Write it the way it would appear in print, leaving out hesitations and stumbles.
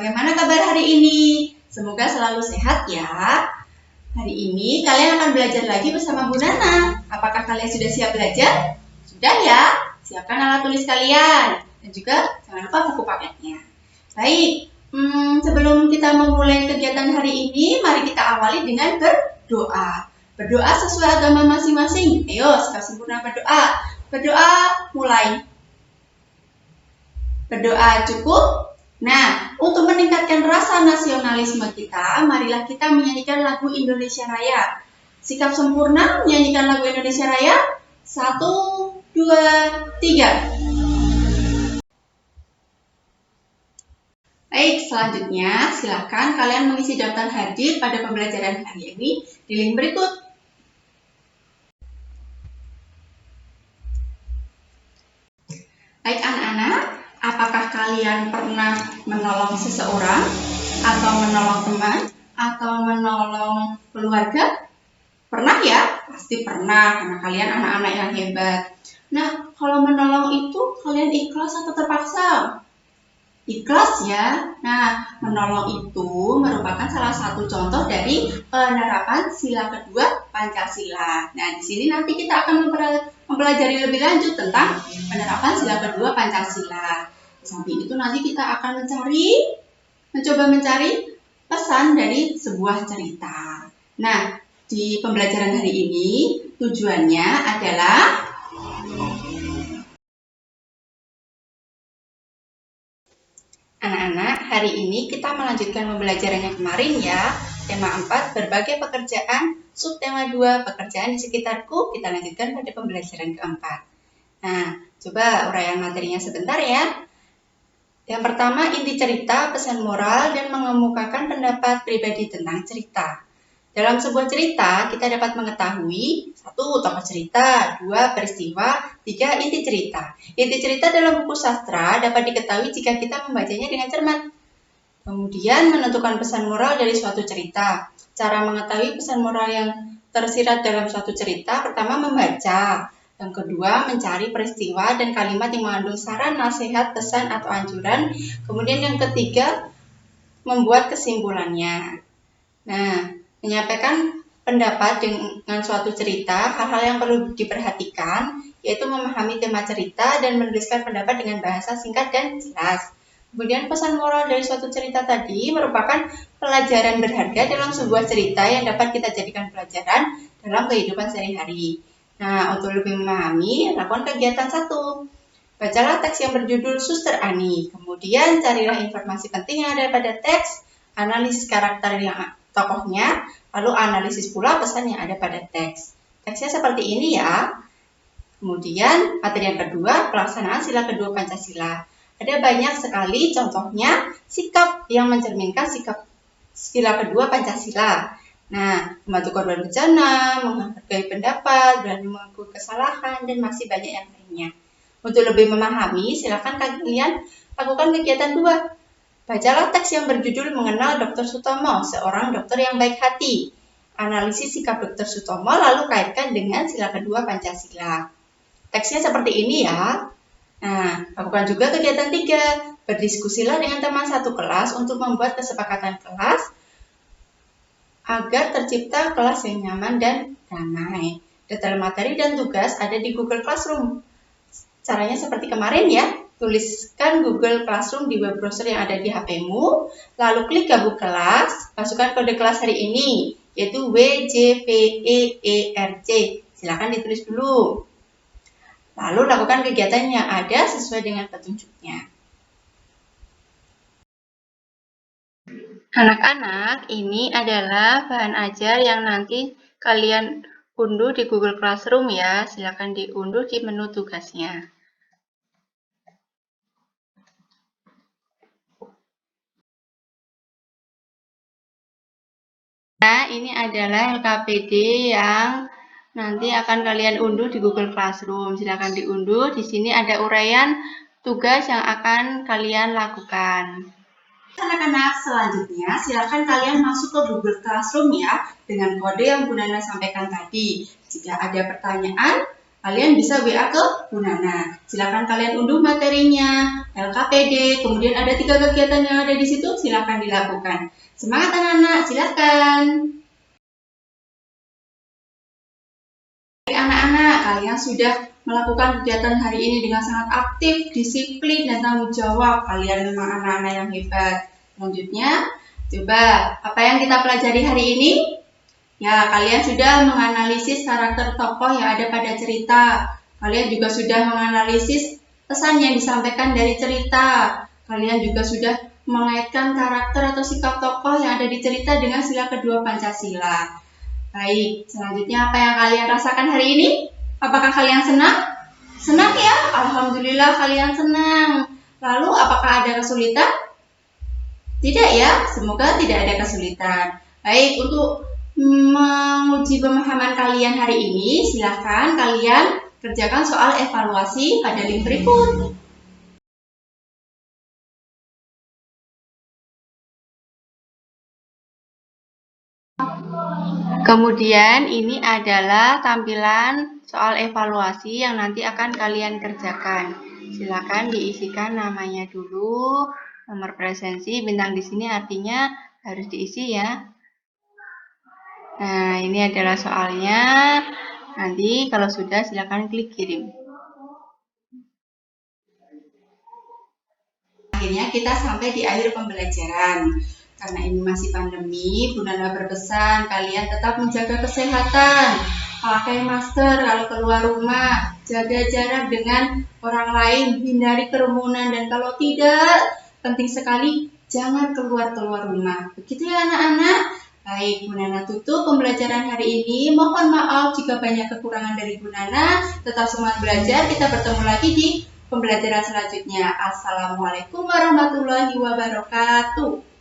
bagaimana kabar hari ini? Semoga selalu sehat ya. Hari ini kalian akan belajar lagi bersama Bu Nana. Apakah kalian sudah siap belajar? Sudah ya? Siapkan alat tulis kalian. Dan juga jangan lupa buku paketnya. Baik, sebelum kita memulai kegiatan hari ini, mari kita awali dengan berdoa. Berdoa sesuai agama masing-masing. Ayo, sekarang sempurna berdoa. Berdoa mulai. Berdoa cukup? Nah, untuk meningkatkan rasa nasionalisme kita, marilah kita menyanyikan lagu Indonesia Raya. Sikap sempurna menyanyikan lagu Indonesia Raya. 1, 2, 3. Baik, selanjutnya silakan kalian mengisi daftar hadir pada pembelajaran hari ini di link berikut. Baik anak-anak, apakah kalian pernah menolong seseorang, atau menolong teman, atau menolong keluarga? Pernah ya? Pasti pernah, karena kalian anak-anak yang hebat. Nah, kalau menolong itu kalian ikhlas atau terpaksa? Ikhlas ya. Nah, menolong itu merupakan salah satu contoh dari penerapan sila kedua Pancasila. Nah, di sini nanti kita akan mempelajari lebih lanjut tentang penerapan sila kedua Pancasila. Di samping itu nanti kita akan mencoba mencari pesan dari sebuah cerita. Nah, di pembelajaran hari ini tujuannya adalah anak-anak, hari ini kita melanjutkan pembelajarannya kemarin ya. Tema 4, berbagai pekerjaan. Subtema 2, pekerjaan di sekitarku. Kita lanjutkan pada pembelajaran keempat. Nah, coba uraian materinya sebentar ya. Yang pertama, inti cerita, pesan moral, dan mengemukakan pendapat pribadi tentang cerita. Dalam sebuah cerita, kita dapat mengetahui 1. Tokoh cerita, 2. Peristiwa, 3. Inti cerita. Inti cerita dalam buku sastra dapat diketahui jika kita membacanya dengan cermat. Kemudian, menentukan pesan moral dari suatu cerita. Cara mengetahui pesan moral yang tersirat dalam suatu cerita, pertama membaca. Yang kedua, mencari peristiwa dan kalimat yang mengandung saran, nasihat, pesan, atau anjuran. Kemudian yang ketiga, membuat kesimpulannya. Nah, menyampaikan pendapat dengan suatu cerita, hal-hal yang perlu diperhatikan, yaitu memahami tema cerita dan menuliskan pendapat dengan bahasa singkat dan jelas. Kemudian pesan moral dari suatu cerita tadi merupakan pelajaran berharga dalam sebuah cerita yang dapat kita jadikan pelajaran dalam kehidupan sehari-hari. Nah, untuk lebih memahami, lakukan kegiatan 1. Bacalah teks yang berjudul Suster Ani. Kemudian carilah informasi penting yang ada pada teks, analisis karakter yang tokohnya, lalu analisis pula pesan yang ada pada teks. Teksnya seperti ini ya. Kemudian materi yang kedua, pelaksanaan sila kedua Pancasila. Ada banyak sekali contohnya sikap yang mencerminkan sikap sila kedua Pancasila. Nah, membantu korban bencana, menghargai pendapat, berani mengakui kesalahan, dan masih banyak yang lainnya. Untuk lebih memahami, silakan kalian lakukan kegiatan 2. Bacalah teks yang berjudul Mengenal Dr. Sutomo, seorang dokter yang baik hati. Analisis sikap Dr. Sutomo lalu kaitkan dengan sila kedua Pancasila. Teksnya seperti ini ya. Nah, lakukan juga kegiatan 3. Berdiskusilah dengan teman satu kelas untuk membuat kesepakatan kelas agar tercipta kelas yang nyaman dan damai. Detail materi dan tugas ada di Google Classroom. Caranya seperti kemarin ya. Tuliskan Google Classroom di web browser yang ada di HP-mu, lalu klik gabung kelas, masukkan kode kelas hari ini, yaitu WJPEERC. Silakan ditulis dulu. Lalu lakukan kegiatan yang ada sesuai dengan petunjuknya. Anak-anak, ini adalah bahan ajar yang nanti kalian unduh di Google Classroom ya. Silakan diunduh di menu tugasnya. Nah, ini adalah LKPD yang nanti akan kalian unduh di Google Classroom. Silakan diunduh. Di sini ada uraian tugas yang akan kalian lakukan. Anak-anak, selanjutnya silakan kalian masuk ke Google Classroom ya dengan kode yang Bu Nana sampaikan tadi. Jika ada pertanyaan, kalian bisa WA ke Bu Nana. Silakan kalian unduh materinya, LKPD, kemudian ada 3 kegiatan yang ada di situ, silakan dilakukan. Semangat anak-anak, silakan. Anak-anak, kalian sudah melakukan kegiatan hari ini dengan sangat aktif, disiplin, dan tanggung jawab. Kalian memang anak-anak yang hebat. Selanjutnya, coba apa yang kita pelajari hari ini? Ya, kalian sudah menganalisis karakter tokoh yang ada pada cerita. Kalian juga sudah menganalisis pesan yang disampaikan dari cerita. Kalian juga sudah mengaitkan karakter atau sikap tokoh yang ada di cerita dengan sila kedua Pancasila. Baik, selanjutnya apa yang kalian rasakan hari ini? Apakah kalian senang? Senang ya? Alhamdulillah kalian senang. Lalu apakah ada kesulitan? Tidak ya, semoga tidak ada kesulitan. Baik, untuk menguji pemahaman kalian hari ini, silahkan kalian kerjakan soal evaluasi pada link berikut. Kemudian ini adalah tampilan soal evaluasi yang nanti akan kalian kerjakan. Silakan diisikan namanya dulu, nomor presensi, bintang di sini artinya harus diisi ya. Nah, ini adalah soalnya. Nanti kalau sudah silakan klik kirim. Akhirnya kita sampai di akhir pembelajaran. Karena ini masih pandemi, Bu Nana berpesan kalian tetap menjaga kesehatan, pakai masker kalau keluar rumah, jaga jarak dengan orang lain, hindari kerumunan, dan kalau tidak, penting sekali jangan keluar rumah. Begitu ya anak-anak? Baik, Bu Nana tutup pembelajaran hari ini. Mohon maaf jika banyak kekurangan dari Bu Nana. Tetap semangat belajar. Kita bertemu lagi di pembelajaran selanjutnya. Assalamualaikum warahmatullahi wabarakatuh.